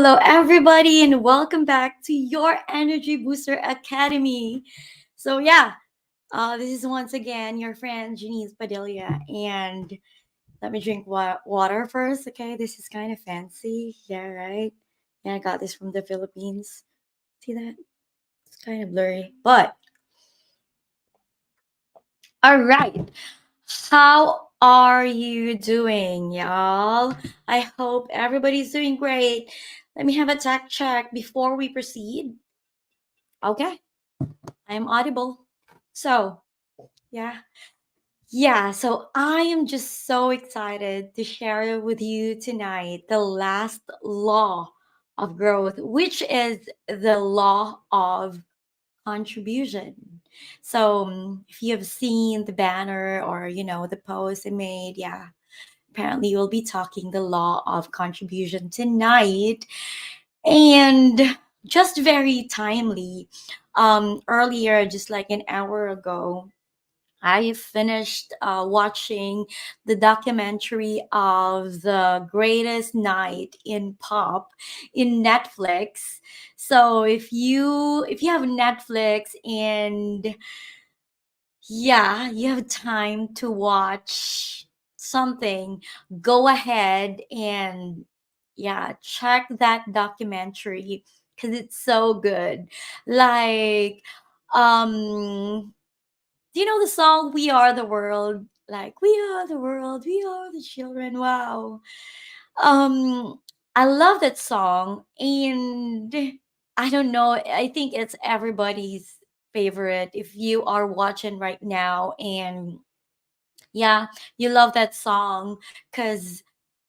Hello, everybody, and welcome back to your Energy Booster Academy. This is once again your friend Janice Padilla, and let me drink water first. Okay, this is kind of fancy. Yeah, right. Yeah, I got this from the Philippines. See that? It's kind of blurry, but all right. How are you doing, y'all? I hope everybody's doing great. Let me have a tech check before we proceed. Okay, I am audible. So, yeah. So I am just so excited to share with you tonight the last law of growth, which is the law of contribution. If you have seen the banner or the post I made, yeah, apparently we'll be talking the law of contribution tonight. And just very timely, earlier, just like an hour ago, I finished watching the documentary of the greatest night in pop in Netflix. So if you have Netflix and yeah, you have time to watch something, go ahead and yeah, check that documentary because it's so good. Like, do you know the song "We Are the World"? Like, we are the world, we are the children. Wow. Um, I love that song, and I don't know. I think it's everybody's favorite. If you are watching right now, and yeah, you love that song, because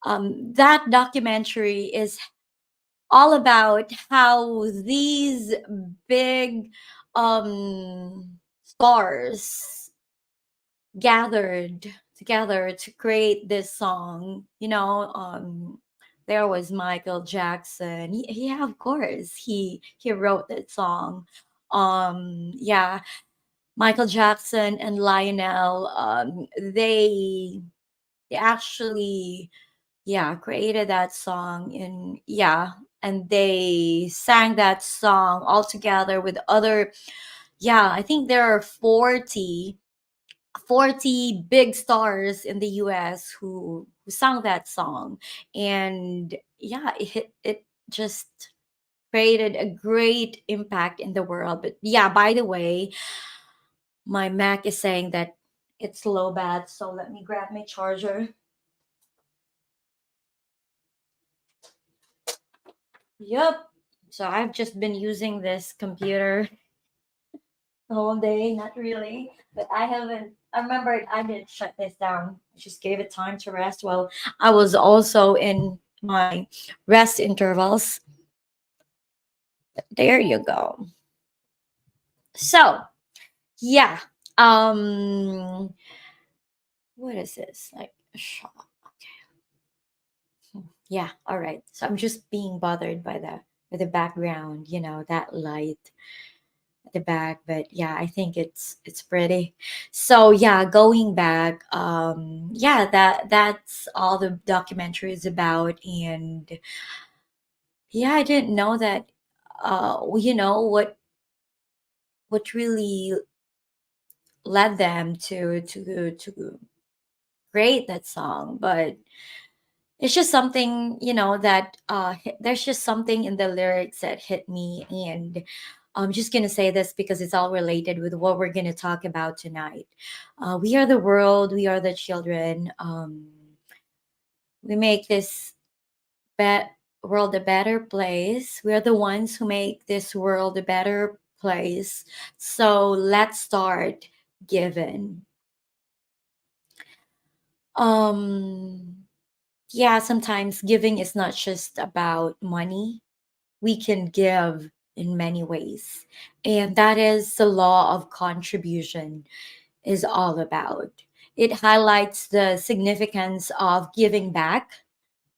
that documentary is all about how these big stars gathered together to create this song. There was Michael Jackson. He of course he wrote that song. Yeah, Michael Jackson and Lionel. They actually yeah created that song and yeah, and they sang that song all together with other. Yeah, I think there are 40 big stars in the US who sang that song. And yeah, it just created a great impact in the world. But yeah, by the way, my Mac is saying that it's low bat, so let me grab my charger. Yep. So I've just been using this computer the whole day, not really, but I haven't. I remembered I didn't shut this down. I just gave it time to rest. Well, I was also in my rest intervals. There you go. So yeah, what is this like? A shop? Yeah, all right. So I'm just being bothered by the background. That light at the back, but yeah, I think it's pretty. So yeah, going back, yeah, that's all the documentary is about. And yeah, I didn't know that. What really led them to create that song, but it's just something that there's just something in the lyrics that hit me. And I'm just gonna say this because it's all related with what we're gonna talk about tonight. We are the world, we are the children. We make this world a better place. We are the ones who make this world a better place. So let's start giving. um yeah, sometimes giving is not just about money. We can give in many ways. And that is the law of contribution is all about. It highlights the significance of giving back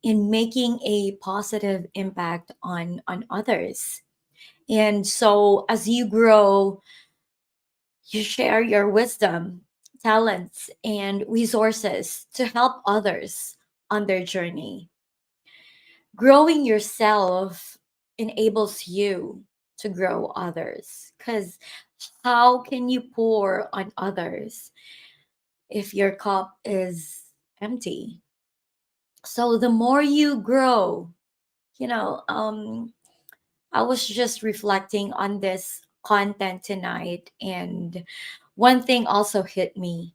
in making a positive impact on others. And so as you grow, you share your wisdom, talents, and resources to help others on their journey. Growing yourself enables you to grow others. Because how can you pour on others if your cup is empty? So the more you grow, you know, I was just reflecting on this content tonight, and one thing also hit me.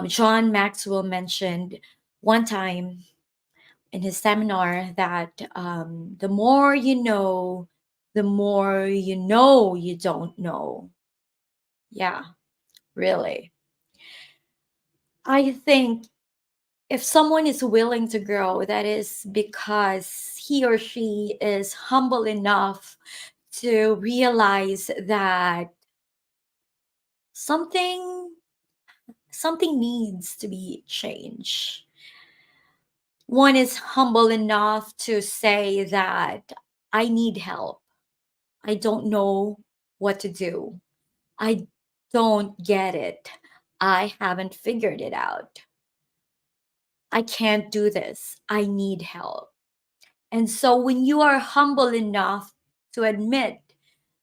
John Maxwell mentioned one time in his seminar that the more you know you don't know. Yeah, really. I think if someone is willing to grow, that is because he or she is humble enough to realize that something something needs to be changed. One is humble enough to say that I need help. I don't know what to do. I don't get it. I haven't figured it out. I can't do this. I need help. And so when you are humble enough to admit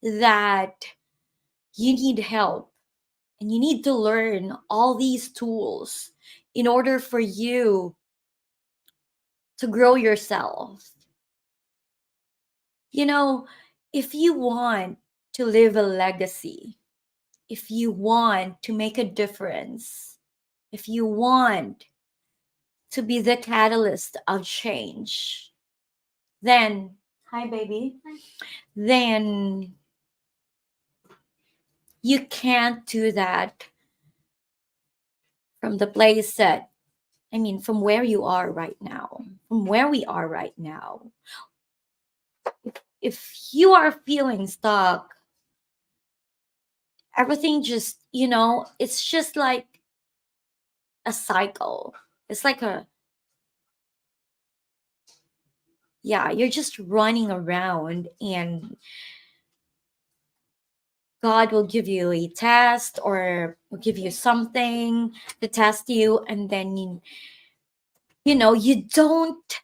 that you need help and you need to learn all these tools in order for you to grow yourself. You know, if you want to leave a legacy, if you want to make a difference, if you want to be the catalyst of change, then, hi, baby, then you can't do that from the place that, I mean, from where you are right now, from where we are right now. If you are feeling stuck, everything just, it's just like a cycle. It's like yeah, you're just running around, and God will give you a test or will give you something to test you, and then you don't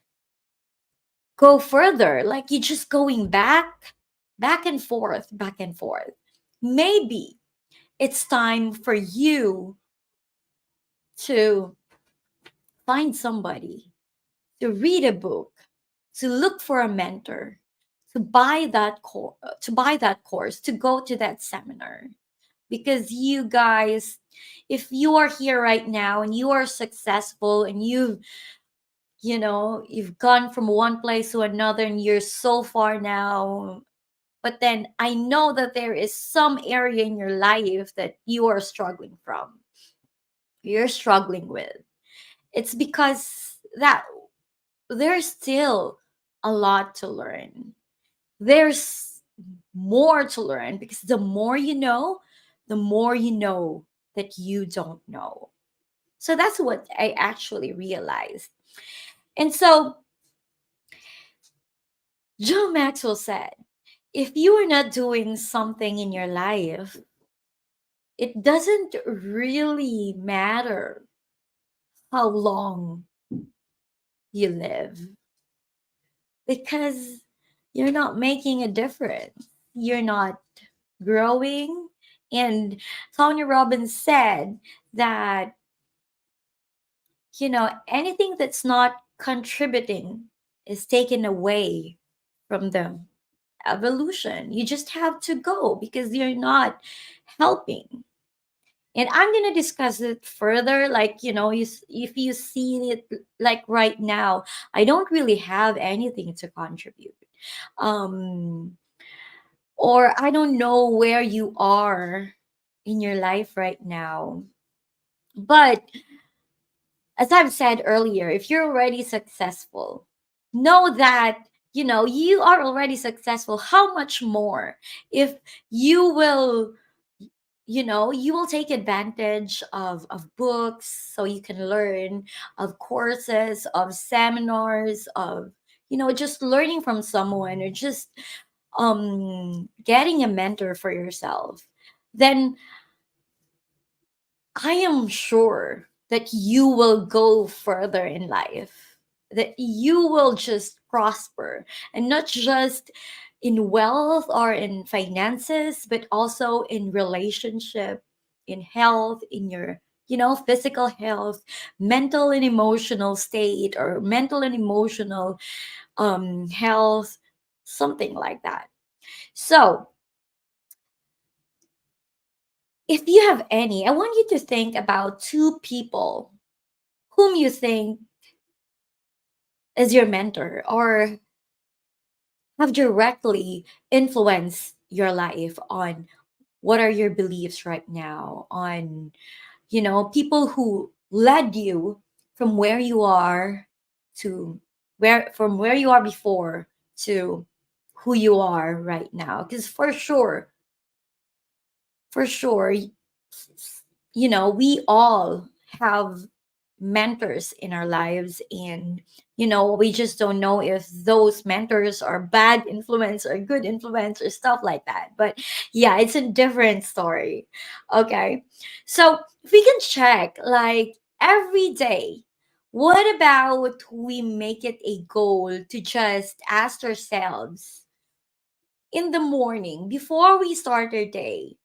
go further. Like you're just going back and forth, back and forth. Maybe it's time for you to find somebody, to read a book, to look for a mentor, to buy that course, to go to that seminar. Because you guys, if you are here right now and you are successful and you've gone from one place to another and you're so far now, but then I know that there is some area in your life that you are struggling from, you're struggling with. It's because that there's still a lot to learn. There's more to learn, because the more you know that you don't know. So that's what I actually realized. And so Joe Maxwell said, if you are not doing something in your life, it doesn't really matter how long you live, because you're not making a difference. You're not growing. And Tony Robbins said that, anything that's not contributing is taken away from the evolution. You just have to go because you're not helping. And I'm going to discuss it further. Like, if you see it like right now, I don't really have anything to contribute. Um, or I don't know where you are in your life right now. But as I've said earlier, if you're already successful, know that you are already successful. How much more if you will you will take advantage of books so you can learn, of courses, of seminars, of just learning from someone, or just getting a mentor for yourself, then I am sure that you will go further in life. that you will just prosper, and not just in wealth or in finances, but also in relationship, in health, in your, physical health, mental and emotional state, or mental and emotional health, something like that. So, if you have any, I want you to think about two people whom you think is your mentor or have directly influenced your life on what are your beliefs right now, on, people who led you from where you are to where you are before to who you are right now. Because for sure, we all have mentors in our lives, and we just don't know if those mentors are bad influence or good influence or stuff like that. But yeah, it's a different story. Okay, so if we can check, like, every day, what about we make it a goal to just ask ourselves in the morning before we start our day,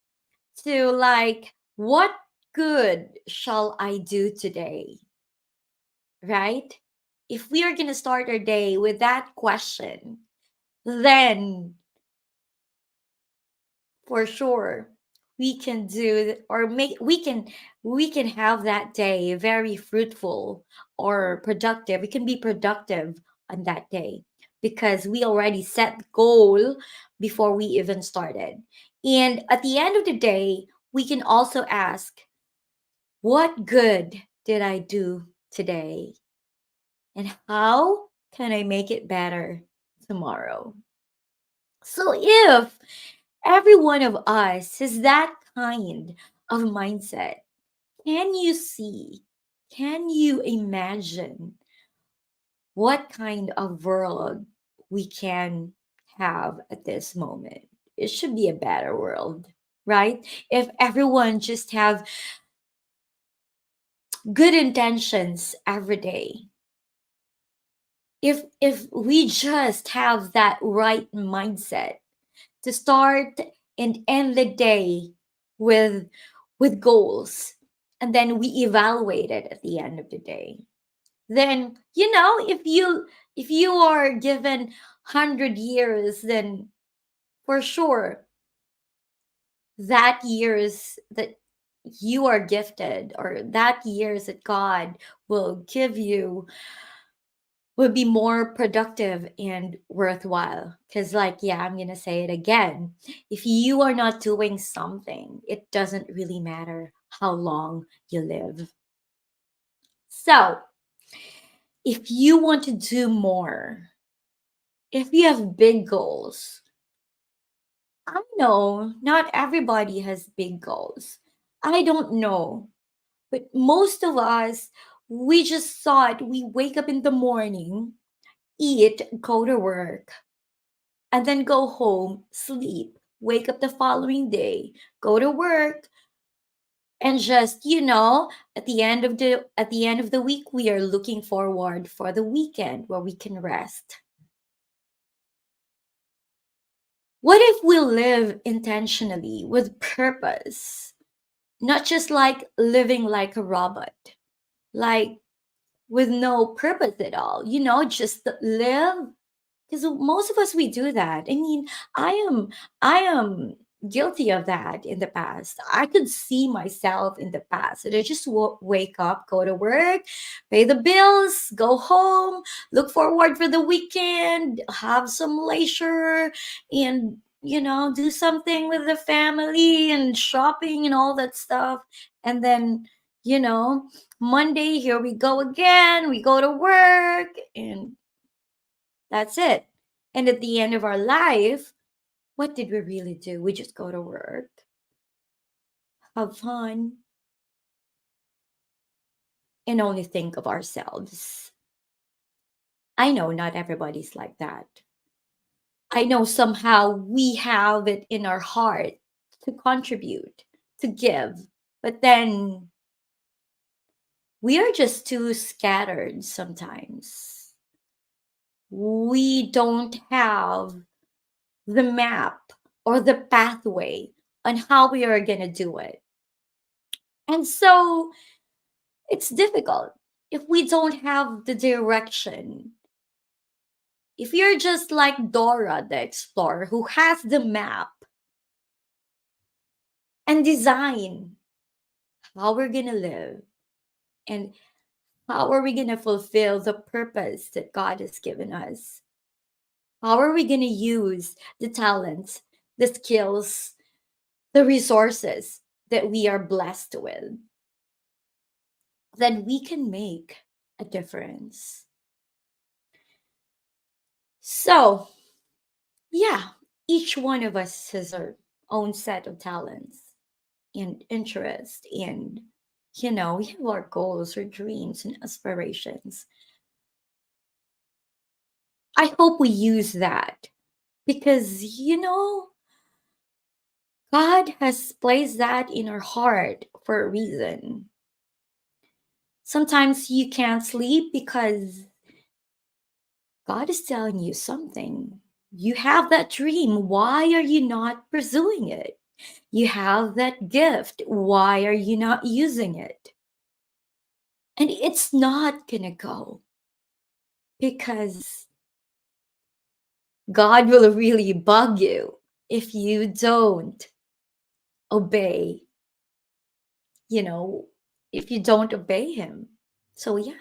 to, like, what good shall I do today, right? If we are going to start our day with that question, then for sure we can do, or make we can have that day very fruitful or productive. We can be productive on that day because we already set the goal before we even started. And at the end of the day, we can also ask, what good did I do today? And how can I make it better tomorrow? So, if every one of us has that kind of mindset, can you see, can you imagine what kind of world we can have at this moment? It should be a better world, right? If everyone just have good intentions every day, if we just have that right mindset to start and end the day with goals, and then we evaluate it at the end of the day, then, if you are given 100 years, then for sure that years that you are gifted, or that years that God will give you, would be more productive and worthwhile. Because, like, yeah, I'm gonna say it again, if you are not doing something, it doesn't really matter how long you live. So, if you want to do more, if you have big goals, I know not everybody has big goals. I don't know, but most of us, we just thought we wake up in the morning, eat, go to work, and then go home, sleep, wake up the following day, go to work, and just, at the end of the week, we are looking forward for the weekend where we can rest. What if we live intentionally with purpose, not just like living like a robot, like with no purpose at all, just live. Because most of us, we do that. I mean, I am guilty of that in the past. I could see myself in the past, and I just wake up, go to work, pay the bills, go home, look forward for the weekend, have some leisure, and, do something with the family and shopping and all that stuff. And then, you know Monday, here we go again, we go to work, and that's it. And at the end of our life, what did we really do? We just go to work, have fun, and only think of ourselves. I know not everybody's like that. I know somehow we have it in our heart to contribute, to give, but then we are just too scattered sometimes. we don't have the map or the pathway on how we are going to do it. And so it's difficult if we don't have the direction. If you're just like Dora the Explorer who has the map and design how we're going to live and how are we going to fulfill the purpose that God has given us? How are we going to use the talents, the skills, the resources that we are blessed with? Then we can make a difference. So, yeah, each one of us has our own set of talents and interests, and we have our goals, our dreams, and aspirations. I hope we use that because God has placed that in our heart for a reason. Sometimes you can't sleep because God is telling you something. You have that dream. Why are you not pursuing it? You have that gift. Why are you not using it? And it's not going to go because God will really bug you if you don't obey, you know, if you don't obey Him. So, yeah,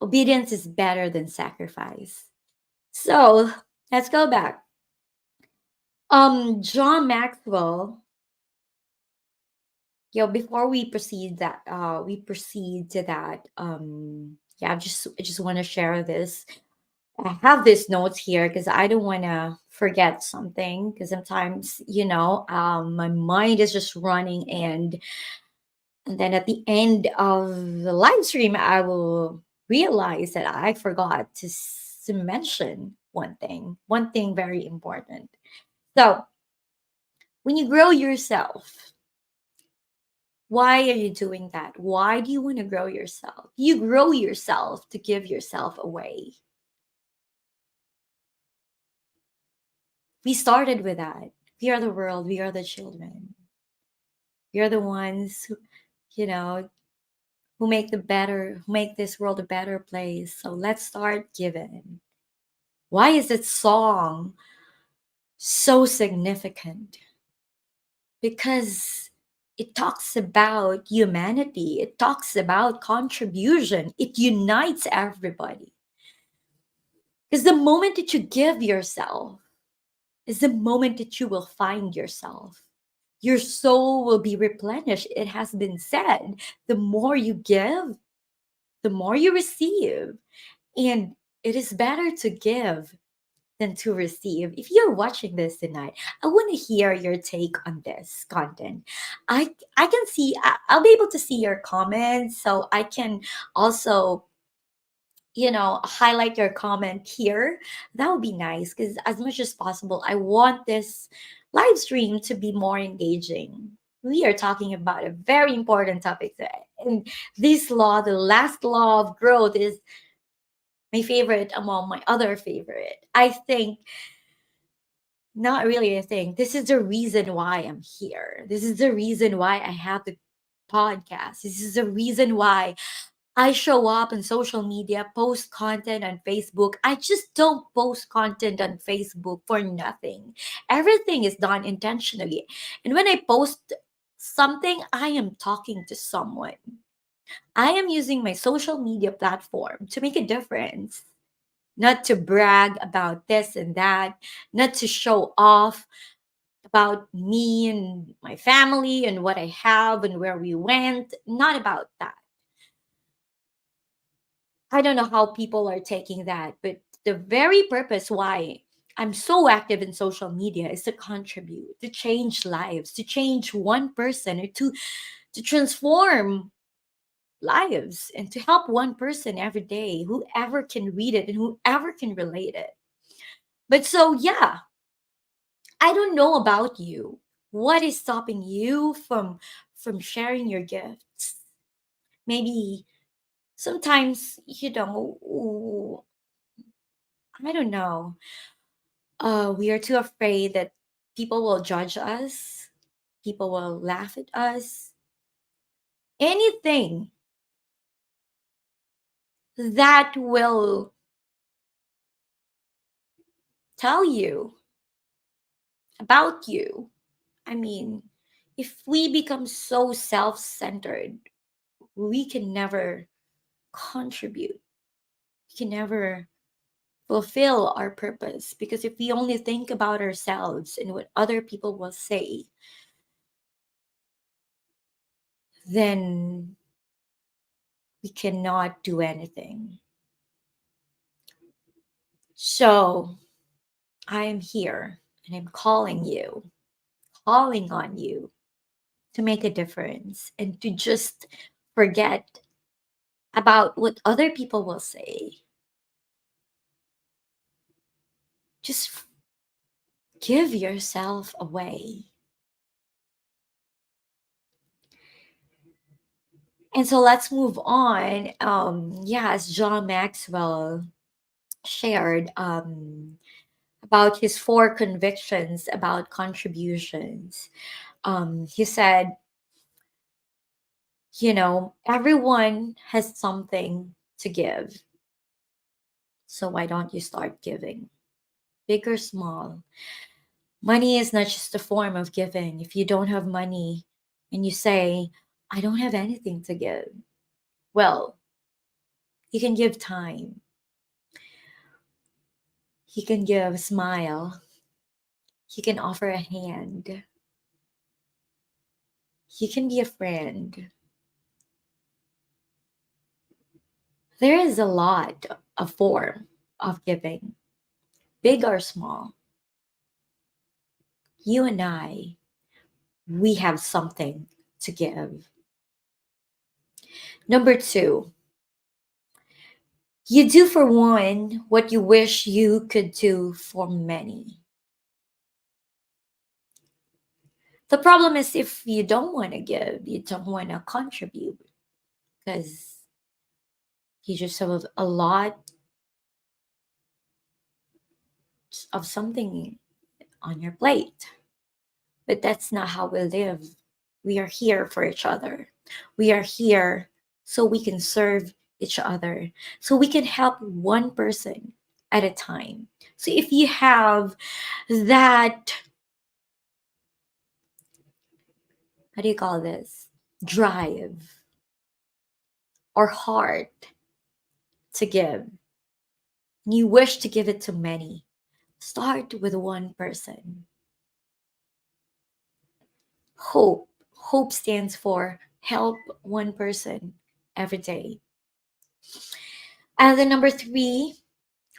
obedience is better than sacrifice. So, let's go back. John Maxwell, before we proceed to that, yeah, I just want to share this. I have this notes here because I don't want to forget something because sometimes, my mind is just running, and then at the end of the live stream, I will realize that I forgot to mention one thing very important. So, when you grow yourself, why are you doing that? Why do you want to grow yourself? You grow yourself to give yourself away. We started with that. We are the world, we are the children. We are the ones you know, who make this world a better place. So let's start giving. Why is that song so significant? Because it talks about humanity, it talks about contribution, it unites everybody. Because the moment that you give yourself is the moment that you will find yourself. Your soul will be replenished. It has been said the more you give, the more you receive. And it is better to give than to receive. If you're watching this tonight, I want to hear your take on this content. I can see I'll be able to see your comments, so I can also highlight your comment here. That would be nice because as much as possible, I want this live stream to be more engaging. We are talking about a very important topic today. And this law, the last law of growth, is my favorite among my other favorite. I think, not really, I think this is the reason why I'm here. This is the reason why I have the podcast. This is the reason why I show up on social media, post content on Facebook. I just don't post content on Facebook for nothing. Everything is done intentionally. And when I post something, I am talking to someone. I am using my social media platform to make a difference, not to brag about this and that, not to show off about me and my family and what I have and where we went. Not about that. I don't know how people are taking that, but the very purpose why I'm so active in social media is to contribute, to change lives, to change one person, or to transform lives and to help one person every day, whoever can read it and whoever can relate it. But so yeah, I don't know about you. What is stopping you from sharing your gifts? Maybe sometimes, I don't know. We are too afraid that people will judge us, people will laugh at us. Anything that will tell you about you. I mean, if we become so self centered, we can never contribute, we can never fulfill our purpose. Because if we only think about ourselves and what other people will say, then we cannot do anything. So I am here and I'm calling on you to make a difference and to just forget about what other people will say. Just give yourself away. And so let's move on. Yeah, as John Maxwell shared about his four convictions about contributions. He said, everyone has something to give. So why don't you start giving? Big or small. Money is not just a form of giving. If you don't have money and you say, I don't have anything to give, well, you can give time. You can give a smile. You can offer a hand. You can be a friend. There is a lot of form of giving, big or small. You and I, we have something to give. Number two, you do for one what you wish you could do for many. The problem is if you don't want to give, you don't want to contribute because you just have a lot of something on your plate. But that's not how we live. We are here for each other. We are here so we can serve each other, so we can help one person at a time. So if you have that, how do you call this? Drive or heart to give, and you wish to give it to many, start with one person. Hope. Hope stands for help one person every day. And then number three,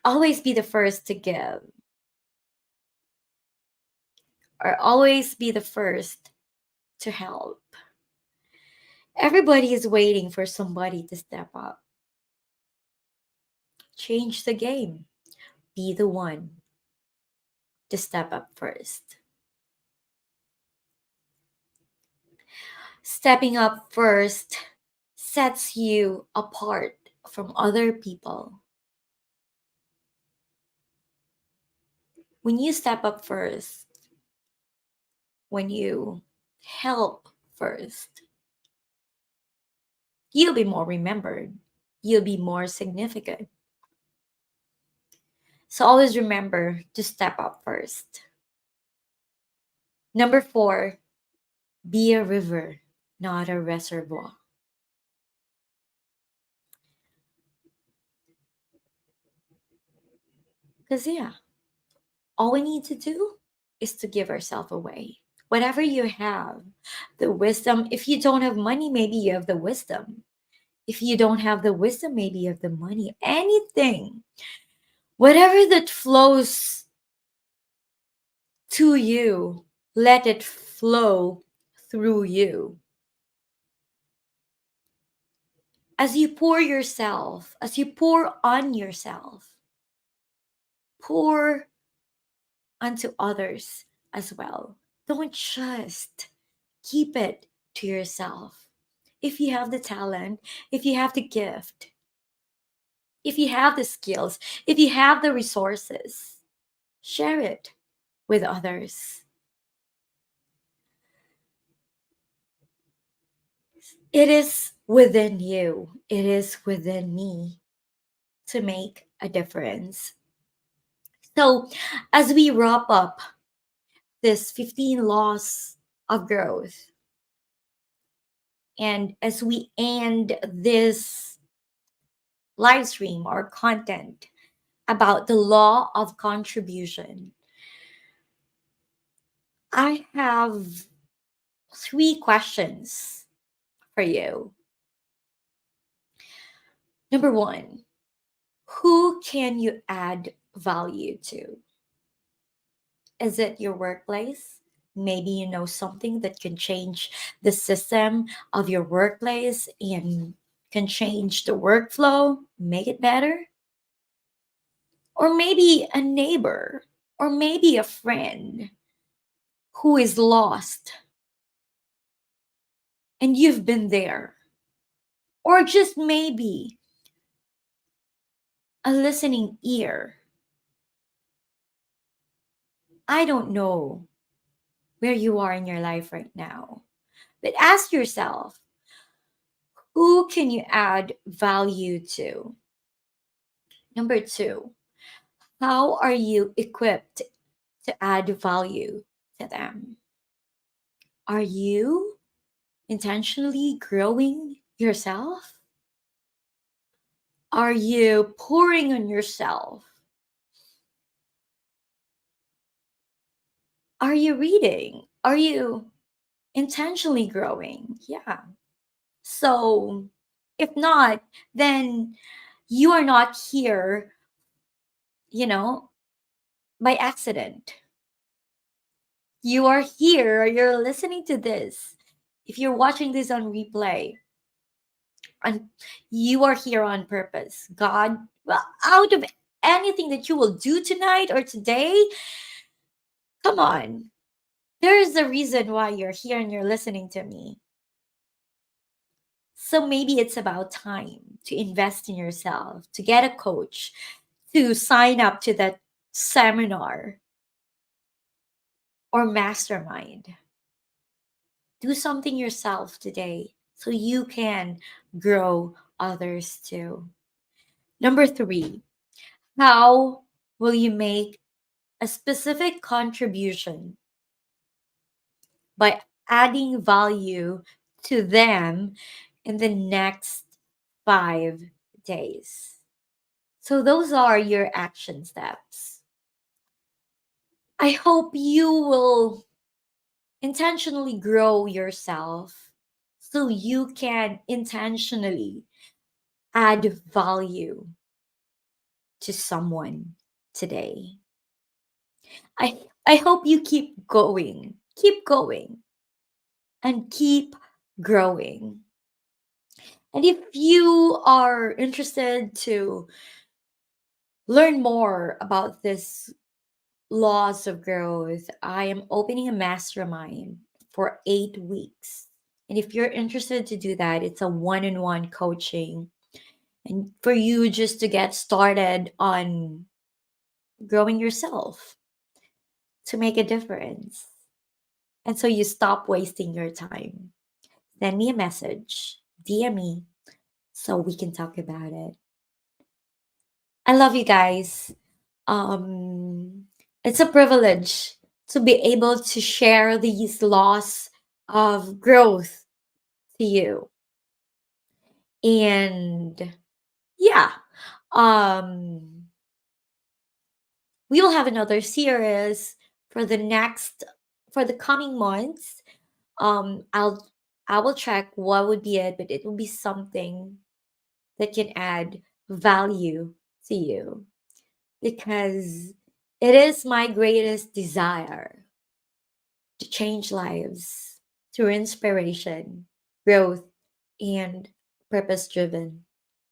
always be the first to give, or always be the first to help. Everybody is waiting for somebody to step up. Change the game. Be the one to step up first. Stepping up first sets you apart from other people. When you step up first, when you help first, you'll be more remembered. You'll be more significant. So always remember to step up first. Number four, be a river, not a reservoir. Because, yeah, all we need to do is to give ourselves away. Whatever you have, the wisdom, if you don't have money, maybe you have the wisdom. If you don't have the wisdom, maybe you have the money. Anything, whatever that flows to you, let it flow through you. As you pour yourself, as you pour on yourself, pour unto others as well. Don't just keep it to yourself. If you have the talent, if you have the gift, If you have the skills, if you have the resources, share it with others. It is within you, it is within me to make a difference. So, as we wrap up this 15 laws of growth, and as we end this live stream or content about the law of contribution, I have three questions for you. Number one, who can you add value to? Is it your workplace? Maybe you know something that can change the system of your workplace and can change the workflow, make it better. Or maybe a neighbor, or maybe a friend who is lost and you've been there. Or just maybe a listening ear. I don't know where you are in your life right now, but ask yourself, who can you add value to? Number two, how are you equipped to add value to them? Are you intentionally growing yourself? Are you pouring on yourself? Are you reading? Are you intentionally growing? Yeah. So, if not, then you are not here, you know, by accident. You are here, you're listening to this. If you're watching this on replay, and you are here on purpose. God, well, out of anything that you will do tonight or today, come on. There is a reason why you're here and you're listening to me. So maybe it's about time to invest in yourself, to get a coach, to sign up to that seminar or mastermind. Do something yourself today so you can grow others too. Number three, how will you make a specific contribution by adding value to them in the next 5 days? So, those are your action steps. I hope you will intentionally grow yourself so you can intentionally add value to someone today. I hope you keep going, and keep growing. And if you are interested to learn more about this laws of growth, I am opening a mastermind for 8 weeks. And if you're interested to do that, it's a one-on-one coaching. And for you just to get started on growing yourself to make a difference. And so you stop wasting your time. Send me a message, DM me, so we can talk about it. I love you guys. It's a privilege to be able to share these laws of growth to you. And yeah, um, we will have another series for the next for the coming months. I'll I will check what would be it, but it will be something that can add value to you because it is my greatest desire to change lives through inspiration, growth, and purpose driven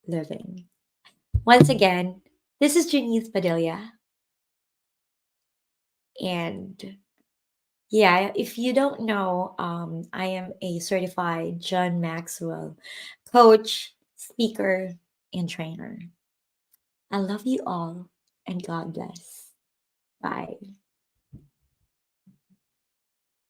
living. Once again, this is Janice Padilla. And yeah, if you don't know, I am a certified John Maxwell coach, speaker, and trainer. I love you all and God bless. Bye.